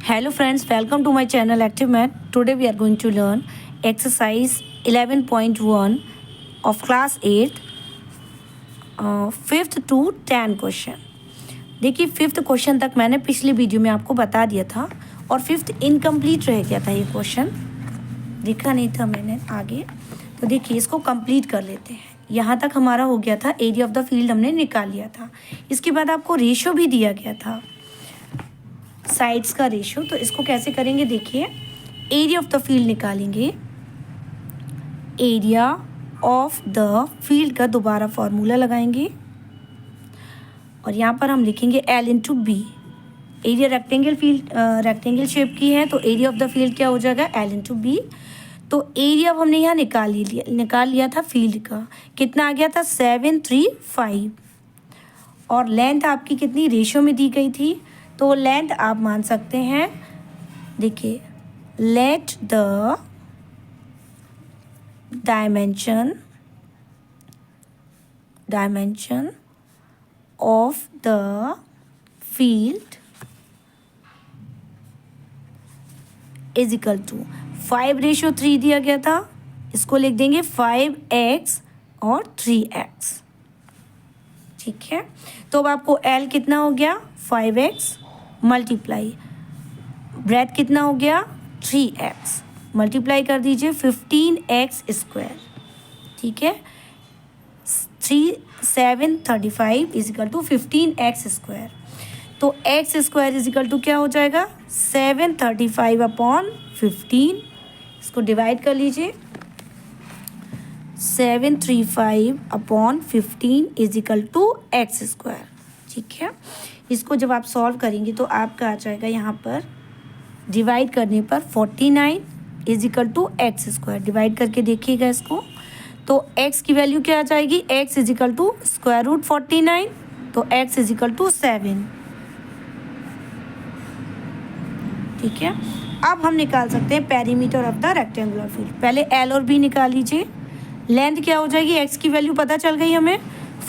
Hello friends, welcome to my channel Active Math. Today we are going to learn exercise 11.1 of class 8, 5th to 10 question. देखिए 5th question तक मैंने पिछली video में आपको बता दिया था और 5th इनकम्प्लीट रह गया था. ये क्वेश्चन दिखा नहीं था मैंने आगे, तो देखिए इसको कंप्लीट कर लेते हैं. यहाँ तक हमारा हो गया था, एरिया ऑफ द फील्ड हमने निकाल लिया था. इसके बाद आपको रेशो भी दिया गया था, साइड्स का रेशो. तो इसको कैसे करेंगे देखिए. एरिया ऑफ द फील्ड निकालेंगे. एरिया ऑफ द फील्ड का दोबारा फॉर्मूला लगाएंगे और यहाँ पर हम लिखेंगे L into B. Area rectangle shape की है, तो एरिया ऑफ द फील्ड क्या हो जाएगा, L इंटू बी. तो एरिया अब हमने यहाँ निकाल लिया था फील्ड का. कितना आ गया था, 735. और लेंथ आपकी कितनी रेशो में दी गई थी, तो लेंथ आप मान सकते हैं. देखिए, let the dimension of the field is equal to 5:3 दिया गया था. इसको लिख देंगे 5x और 3x. ठीक है, तो अब आपको L कितना हो गया, 5x मल्टीप्लाई ब्रेथ कितना हो गया, 3x मल्टीप्लाई कर दीजिए 15x स्क्वायर. ठीक है, 735 is equal to 15x square. तो x square is equal to क्या हो जाएगा, 735 अपॉन 15. इसको डिवाइड कर लीजिए. 735 upon 15 is equal to x square. ठीक है, इसको जब आप सॉल्व करेंगे तो आपका आ जाएगा यहाँ पर डिवाइड करने पर 49 is equal to x square. Divide करके देखिएगा इसको, तो x की वैल्यू क्या आ जाएगी, x is equal to square root 49, तो x इज इक्वल टू 7. ठीक है, अब हम निकाल सकते हैं perimeter of the rectangular field. पहले L और B निकाल लीजिए. लेंथ क्या हो जाएगी, x की वैल्यू पता चल गई हमें,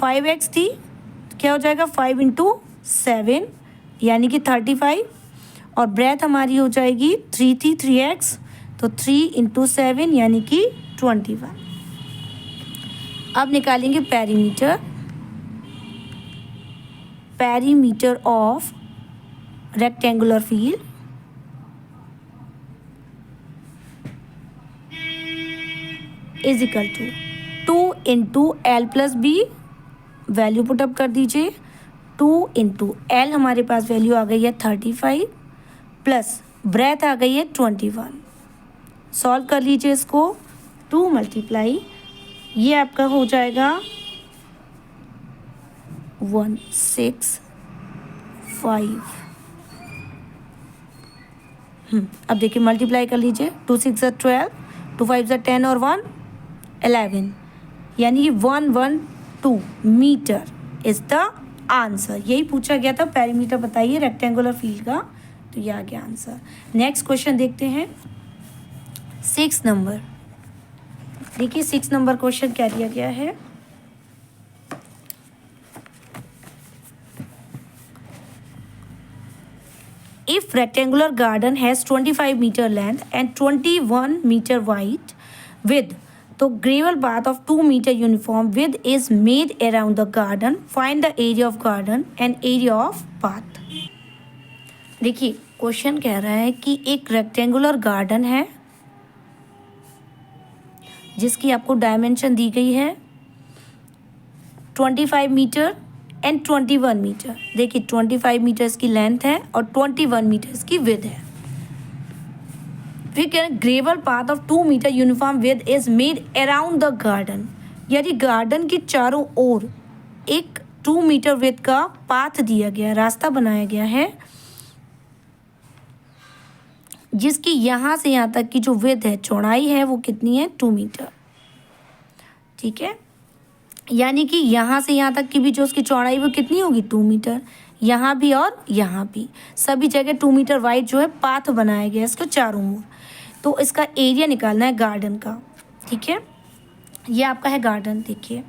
5x थी, क्या हो जाएगा 5 इंटू 7 यानी कि 35. और ब्रेथ हमारी हो जाएगी 3 थी, 3x, तो 3 इंटू 7 यानी कि 21. अब निकालेंगे perimeter of rectangular field is equal to 2 into L plus B. Value put up कर दीजिए. 2 इंटू एल हमारे पास वैल्यू आ गई है 35 प्लस ब्रेथ आ गई है 21. सॉल्व कर लीजिए इसको. 2 मल्टीप्लाई ये आपका हो जाएगा 165. अब देखिए मल्टीप्लाई कर लीजिए. 2 6 12, 2 5 10 और 1 11, यानी कि 112 मीटर इज द आंसर. यही पूछा गया था, पेरीमीटर बताइए रेक्टेंगुलर फील्ड का, तो ये आ गया आंसर. नेक्स्ट क्वेश्चन देखते हैं 6 नंबर. देखिए 6 नंबर क्वेश्चन क्या दिया गया है. If rectangular garden has 25 meter length and 21 meter wide width, तो gravel path of 2 meter uniform width is made around the garden. Find the area of garden and area of path. देखिए question कह रहा है कि एक rectangular garden है जिसकी आपको डायमेंशन दी गई है 25 मीटर एंड 21 मीटर. देखिए 25 मीटर्स की लेंथ है और 21 मीटर्स की विड्थ है. फिर कह रहे हैं gravel path of 2 metre uniform width is made around the garden. यानी गार्डन के चारों ओर एक 2 मीटर विड्थ का पाथ दिया गया, रास्ता बनाया गया है, जिसकी यहाँ से यहाँ तक की जो विड्थ है, चौड़ाई है, वो कितनी है, 2 मीटर. ठीक है, यानी कि यहाँ से यहाँ तक की भी जो उसकी चौड़ाई वो कितनी होगी, 2 मीटर. यहाँ भी और यहाँ भी सभी जगह 2 मीटर वाइड जो है पाथ बनाया गया है इसको चारों ओर. तो इसका एरिया निकालना है गार्डन का. ठीक है, ये आपका है गार्डन. देखिए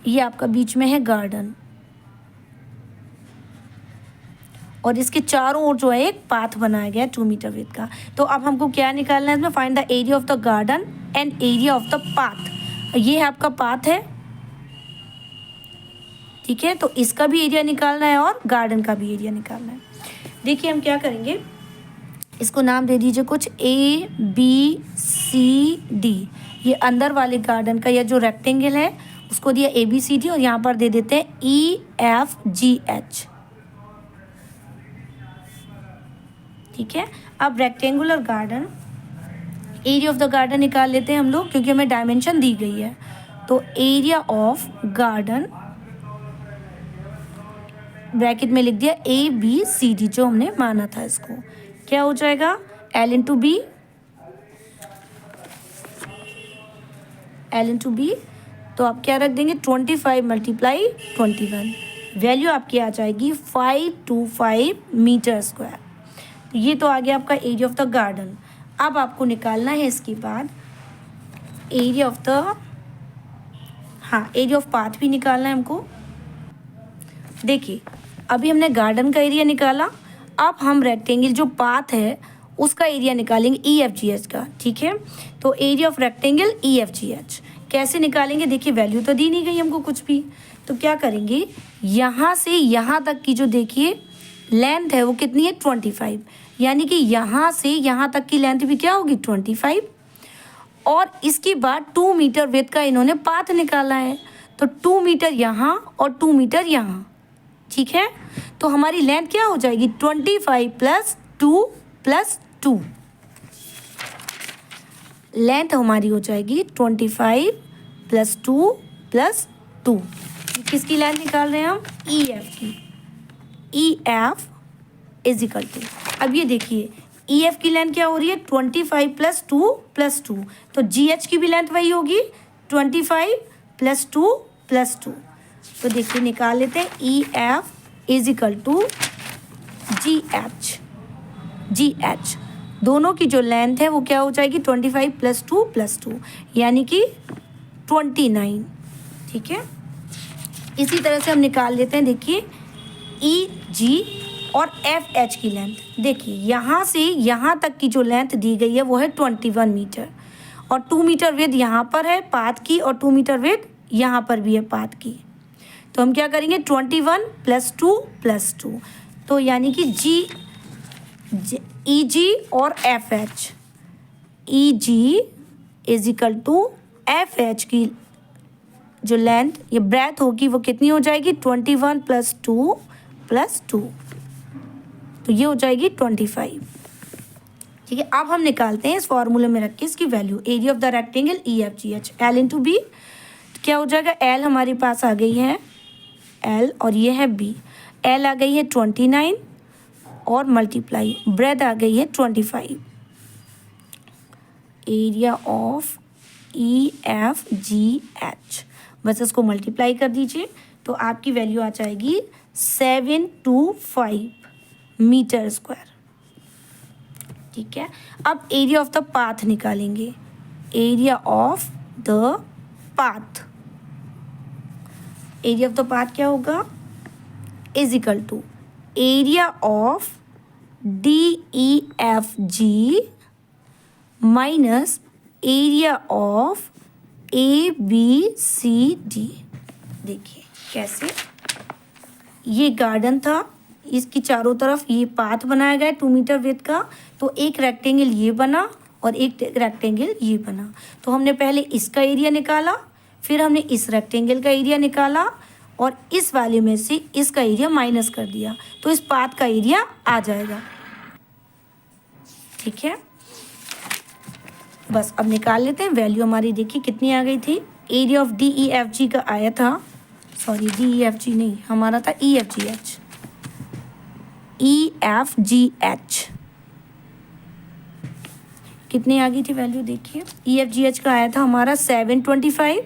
ये आपका बीच में है गार्डन. और इसके चारों ओर जो है एक पाथ बनाया गया है 2 मीटर विड्थ का। तो अब हमको क्या निकालना है इसमें, find the area of the garden and area of the path. ये है आपका पाथ है, ठीक है, तो इसका भी एरिया निकालना है और गार्डन का भी एरिया निकालना है। देखिए हम क्या करेंगे, इसको नाम दे दीजिए कुछ ABCD। ये अंदर वाले गार्डन का या जो रेक्टेंगल है उसको दिया ABCD और यहाँ पर दे देते हैं EFGH, ठीक है। अब rectangular garden, area of the garden निकाल लेते हैं हम लोग, क्योंकि हमें डायमेंशन दी गई है। तो एरिया ऑफ गार्डन ब्रैकेट में लिख दिया ABCD, जो हमने माना था इसको, क्या हो जाएगा L इंटू B। तो आप क्या रख देंगे 25 मल्टीप्लाई 21, वैल्यू आपकी आ जाएगी 525 मीटर स्क्वायर। ये तो आ गया आपका एरिया ऑफ द गार्डन। अब आपको निकालना है इसके बाद area of the, area of path भी निकालना है हमको। देखिए अभी हमने गार्डन का एरिया निकाला, अब हम रेक्टेंगल जो पाथ है उसका एरिया निकालेंगे EFGH का, ठीक है। तो एरिया ऑफ रेक्टेंगल EFGH कैसे निकालेंगे, देखिए वैल्यू तो दी नहीं गई हमको कुछ भी, तो क्या करेंगे, यहाँ से यहाँ तक की जो देखिए लेंथ है वो कितनी है 25, यानी कि यहाँ से यहाँ तक की लेंथ भी क्या होगी 25, और इसके बाद 2 मीटर विड्थ का इन्होंने पाथ निकाला है, तो 2 मीटर यहाँ और 2 मीटर यहाँ, ठीक है। तो हमारी लेंथ क्या हो जाएगी 25 प्लस 2 प्लस 2, लेंथ हमारी हो जाएगी 25 प्लस 2 प्लस 2। किसकी लेंथ निकाल रहे हैं हम, EF की। EF इज इक्वल टू, अब ये देखिए EF की लेंथ क्या हो रही है 25 प्लस 2 प्लस 2, तो GH की भी लेंथ वही होगी 25 प्लस 2 प्लस 2। तो देखिए निकाल लेते हैं EF is equal to GH, दोनों की जो लेंथ है वो क्या हो जाएगी 25 प्लस 2 प्लस 2, यानी कि 29, ठीक है। इसी तरह से हम निकाल लेते हैं, देखिए EG और FH की लेंथ। देखिए यहाँ से यहाँ तक की जो लेंथ दी गई है वो है 21 मीटर, और 2 मीटर विड्थ यहाँ पर है पाथ की, और 2 मीटर विड्थ यहाँ पर भी है पाथ की। तो हम क्या करेंगे 21 प्लस 2 प्लस 2, तो यानी कि EG और FH, EG is equal to FH की जो लेंथ ये ब्रेथ होगी वो कितनी हो जाएगी 21 प्लस 2 प्लस 2, तो ये हो जाएगी 25, ठीक है। अब हम निकालते हैं इस फॉर्मूले में रख के इसकी value, area of the rectangle EFGH, L into B, तो क्या हो जाएगा L हमारे पास आ गई है L और ये है B, L आ गई है 29 और मल्टीप्लाई ब्रेथ आ गई है 25, एरिया ऑफ EFGH, बस इसको मल्टीप्लाई कर दीजिए तो आपकी वैल्यू आ जाएगी 725 मीटर स्क्वायर, ठीक है। अब एरिया ऑफ द पाथ निकालेंगे, area of the path, area of the path क्या होगा is equal to area of DEFG minus area of ABCD। देखिए कैसे, ये गार्डन था, इसकी चारों तरफ ये पाथ बनाया गया 2 मीटर विड्थ का, तो एक रेक्टेंगल ये बना और एक रेक्टेंगल ये बना। तो हमने पहले इसका एरिया निकाला, फिर हमने इस रेक्टेंगल का एरिया निकाला, और इस वाले में से इसका एरिया माइनस कर दिया, तो इस पाथ का एरिया आ जाएगा, ठीक है। बस अब निकाल लेते हैं वैल्यू हमारी, देखिए कितनी आ गई थी, एरिया ऑफ DEFG का आया था, सॉरी DEFG नहीं, हमारा था EFGH, कितनी आ गई थी वैल्यू, देखिए EFGH का आया था हमारा 725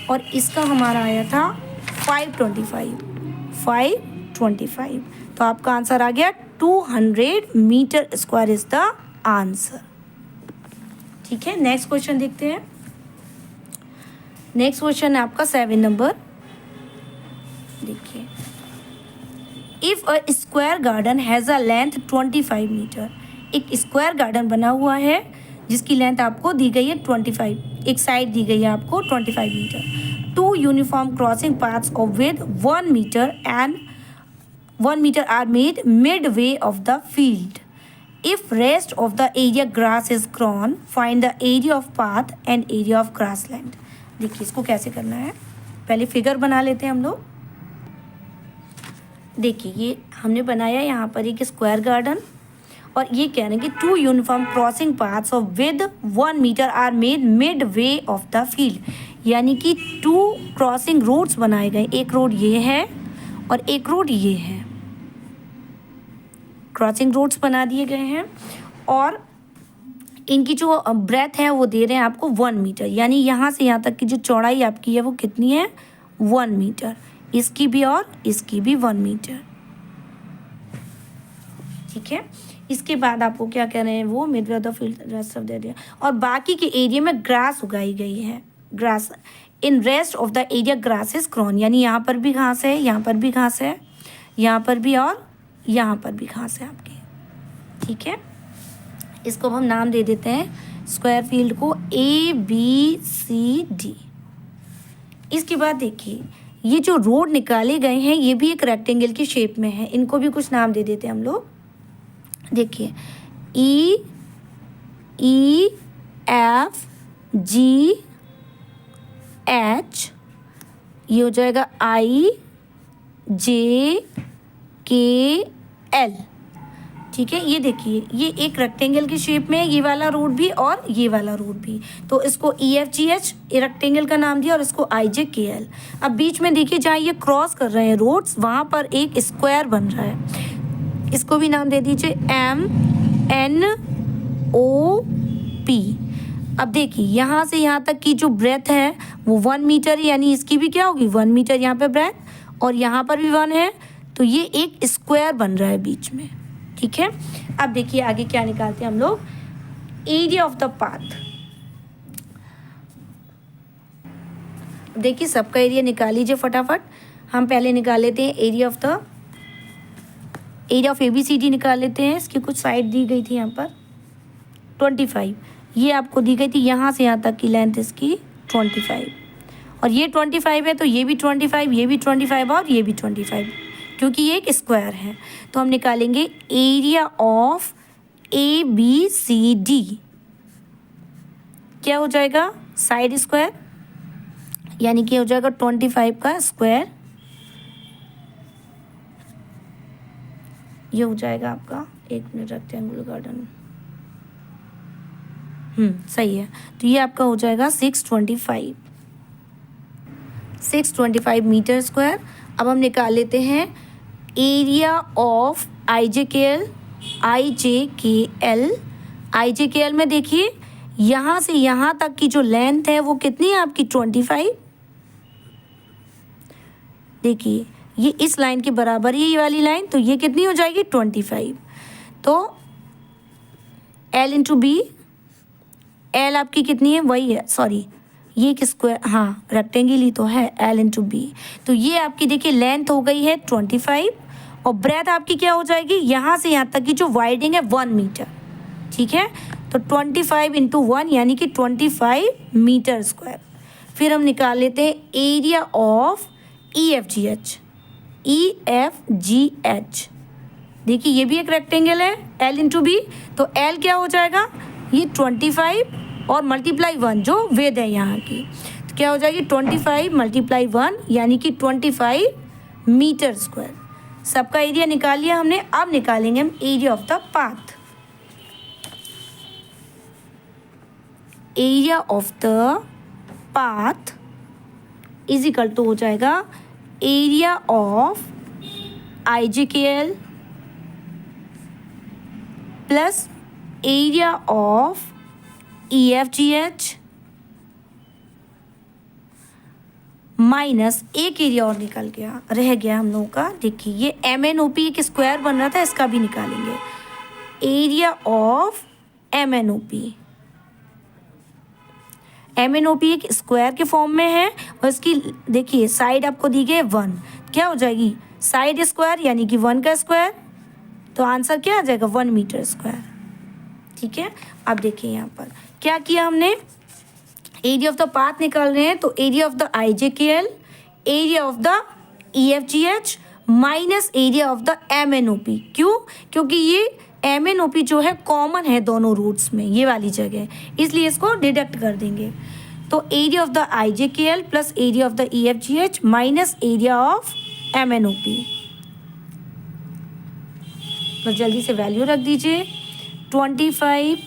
और इसका हमारा आया था 525, तो आपका आंसर आ गया 200 metre square is the answer, ठीक है। नेक्स्ट क्वेश्चन देखते हैं। नेक्स्ट क्वेश्चन है आपका 7 नंबर, देखिए if a square garden has a length 25 metre, एक स्क्वायर गार्डन बना हुआ है जिसकी लेंथ आपको दी गई है 25, एक साइड दी गई है आपको 25 metre. Two uniform crossing paths of with 1 metre and 1 meter are made midway of the field. If rest of the area grass is grown, find the area of path and area of grassland. देखिए इसको कैसे करना है, पहले figure बना लेते हैं हम लोग। देखिए ये हमने बनाया यहाँ पर एक स्क्वायर गार्डन और ये कह रहे हैं कि two uniform crossing paths of with 1 metre are made midway of the field, यानी कि 2 क्रॉसिंग रोड्स बनाए गए, एक रोड ये है और एक रोड ये है, क्रॉसिंग रोड्स बना दिए गए हैं और इनकी जो ब्रेथ है वो दे रहे हैं आपको 1 मीटर, यानी यहाँ से यहाँ तक की जो चौड़ाई आपकी है वो कितनी है 1 मीटर, इसकी भी और इसकी भी 1 मीटर। ठीक है, इसके बाद आपको क्या कह रहे हैं वो Midway of the field rest of the area, और बाकी के एरिया में ग्रास उगाई गई है, grass in rest of the area grass is grown, यानी यहाँ पर भी घास है, यहाँ पर भी घास है, यहाँ पर भी और यहाँ पर भी घास है आपकी। ठीक है, इसको हम नाम दे देते हैं स्क्वायर फील्ड को ABCD। इसके बाद देखिए ये जो रोड निकाले गए हैं ये भी एक रेक्टेंगल की शेप में है, इनको भी कुछ नाम दे देते हैं हम लोग। देखिए EFGH, ये हो जाएगा IJKL। ठीक है, ये देखिए ये एक रेक्टेंगल की शेप में है, ये वाला रोड भी और ये वाला रोड भी, तो इसको EFGH रेक्टेंगल का नाम दिया और इसको IJKL। अब बीच में देखिए जहाँ ये क्रॉस कर रहे हैं रोड्स वहाँ पर एक स्क्वायर बन रहा है, इसको भी नाम दे दीजिए MNOP। अब देखिए यहाँ से यहाँ तक की जो ब्रेथ है वो 1 मीटर, यानी इसकी भी क्या होगी 1 मीटर यहाँ पे ब्रेथ, और यहाँ पर भी 1 है, तो ये एक स्क्वायर बन रहा है बीच में। ठीक है, अब देखिए आगे क्या निकालते हैं हम लोग, एरिया ऑफ द पाथ। देखिए सबका एरिया निकाल लीजिए फटाफट। हम पहले निकाल लेते हैं एरिया ऑफ ABCD निकाल लेते हैं। इसकी कुछ साइड दी गई थी यहाँ पर 25, ये आपको दी गई थी यहाँ से यहाँ तक की लेंथ इसकी 25, और ये 25 है तो ये भी 25, ये भी 25 और ये भी 25, क्योंकि ये एक स्क्वायर है। तो हम निकालेंगे एरिया ऑफ ABCD, क्या हो जाएगा साइड स्क्वायर, यानी कि हो जाएगा 25 का स्क्वायर, ये हो जाएगा आपका, एक मिनट रेक्टेंगुलर गार्डन, सही है, तो ये आपका हो जाएगा 625 मीटर स्क्वायर। अब हम निकाल लेते हैं एरिया ऑफ IJKL में देखिए यहाँ से यहाँ तक की जो लेंथ है वो कितनी है आपकी 25। देखिए ये इस लाइन के बराबर है ये वाली लाइन, तो ये कितनी हो जाएगी 25। तो L इंटू B, L आपकी कितनी है वही है, सॉरी ये एक स्क्वायर, हाँ रेक्टेंगल ही तो है, L इंटू B। तो ये आपकी देखिए लेंथ हो गई है 25 और ब्रेथ आपकी क्या हो जाएगी यहाँ से यहाँ तक की जो वाइडिंग है 1 मीटर। ठीक है, तो 25 इंटू 1 यानी कि 25 मीटर स्क्वायर। फिर हम निकाल लेते हैं एरिया ऑफ EFGH। देखिए ये भी एक रेक्टेंगल है L इंटू B, तो L क्या हो जाएगा ये 25 और मल्टीप्लाई 1 जो वेद है यहाँ की, तो क्या हो जाएगी 25 मल्टीप्लाई 1 यानी कि 25 मीटर स्क्वायर। सबका एरिया निकाल लिया हमने। अब निकालेंगे हम area of the path. Area of the path is equal to हो जाएगा area of IJKL plus area of EFGH minus एक एरिया और निकल गया, रह गया हम लोगों का। देखिए ये MNOP एक स्क्वायर बन रहा था, इसका भी निकालेंगे एरिया ऑफ MNOP। MNOP एक स्क्वायर के फॉर्म में है और इसकी देखिए साइड आपको दी गई 1, क्या हो जाएगी साइड स्क्वायर यानी कि 1 का स्क्वायर, तो आंसर क्या आ जाएगा 1 मीटर स्क्वायर। ठीक है, अब देखिए यहाँ पर क्या किया हमने, एरिया ऑफ द पाथ निकाल रहे हैं, तो area of the IJKL, area of the EFGH minus area of the MNOP। क्यों? क्योंकि ये MNOP जो है कॉमन है दोनों रूट्स में, ये वाली जगह, इसलिए इसको डिडक्ट कर देंगे। तो area of the IJKL plus area of the EFGH minus area of MNOP। तो जल्दी से वैल्यू रख दीजिए, 25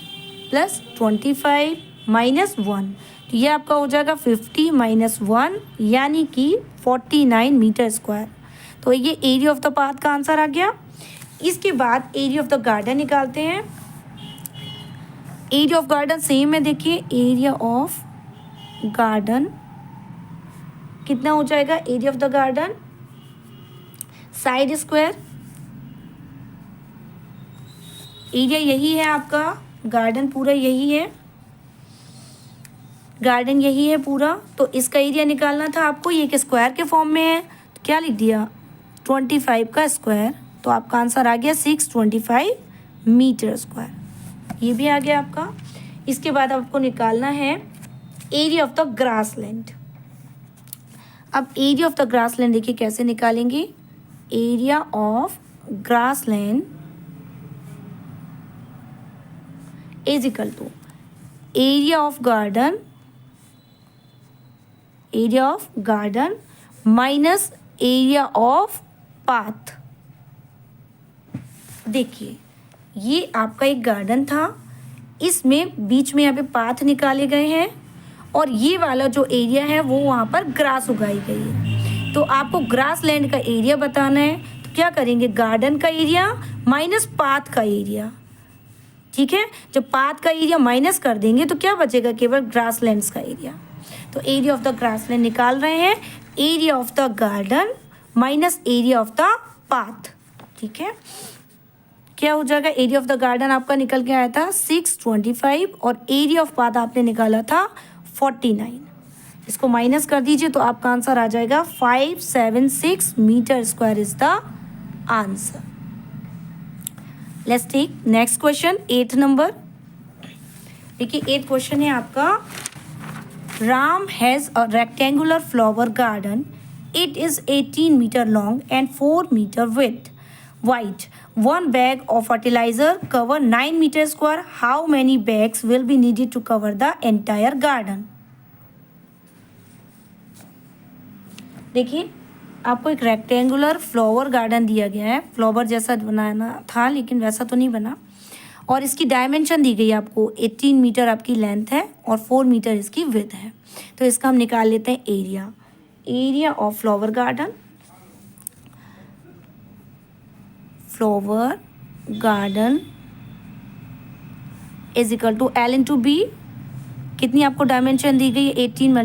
प्लस 25 माइनस 1, तो ये आपका हो जाएगा 50 माइनस 1 यानी कि 49 मीटर स्क्वायर। तो ये एरिया ऑफ द पाथ का आंसर आ गया। इसके बाद एरिया ऑफ द गार्डन निकालते हैं। एरिया ऑफ गार्डन सेम है, देखिए एरिया ऑफ गार्डन कितना हो जाएगा, area of the garden side square, area यही है आपका, गार्डन पूरा यही है, गार्डन यही है पूरा, तो इसका एरिया निकालना था आपको, ये एक स्क्वायर के फॉर्म में है, तो क्या लिख दिया 25 का स्क्वायर, तो आपका आंसर आ गया 625 मीटर स्क्वायर, ये भी आ गया आपका। इसके बाद आपको निकालना है एरिया ऑफ द ग्रासलैंड। अब एरिया ऑफ द ग्रासलैंड देखिए कैसे निकालेंगे, area of grassland is equal to area of garden, area of garden minus area of path. देखिए ये आपका एक गार्डन था, इसमें बीच में यहाँ पे पाथ निकाले गए हैं और ये वाला जो एरिया है वो वहाँ पर ग्रास उगाई गई है। तो आपको ग्रास लैंड का एरिया बताना है, तो क्या करेंगे गार्डन का एरिया माइनस पाथ का एरिया। ठीक है, जब पाथ का एरिया माइनस कर देंगे तो क्या बचेगा, केवल ग्रास लैंड्स का एरिया। तो area of the grass land निकाल रहे हैं, area of the garden minus area of the path. ठीक है, क्या हो जाएगा, एरिया ऑफ द गार्डन आपका निकल के आया था 625 और एरिया ऑफ पाथ आपने निकाला था 49। इसको माइनस कर दीजिए तो आपका आंसर आ जाएगा 576 metre square is the answer. Let's take next question, 8th number. देखिए 8th क्वेश्चन है आपका, Ram has a rectangular flower garden, it is 18 metre long and 4 metre with, white, 1 bag of fertilizer cover 9 meter square, how many bags will be needed to cover the entire garden? देखिए आपको एक rectangular flower garden दिया गया है, flower जैसा बनाना था लेकिन वैसा तो नहीं बना, और इसकी डायमेंशन दी गई है आपको, 18 मीटर आपकी लेंथ है और 4 मीटर इसकी विड्थ है। तो इसका हम निकाल लेते हैं area, area of flower garden, flower garden is equal to L into B, कितनी आपको डायमेंशन दी गई है 18 ×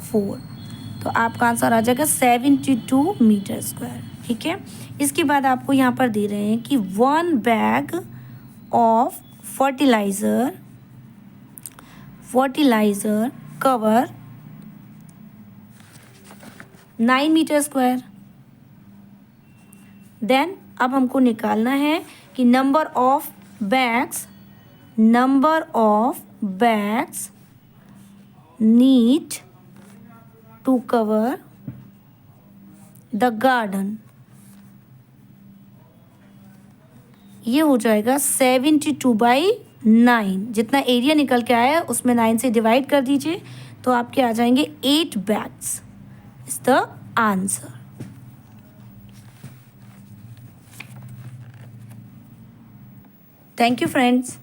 4, तो आपका आंसर आ जाएगा 72 मीटर स्क्वायर। ठीक है, इसके बाद आपको यहाँ पर दे रहे हैं कि 1 bag of fertiliser cover 9 metre square. Then अब हमको निकालना है कि number of bags need to cover the garden, ये हो जाएगा 72/9, जितना एरिया निकल के आया है उसमें 9 से डिवाइड कर दीजिए तो आपके आ जाएंगे 8 bags is the answer. Thank you, friends.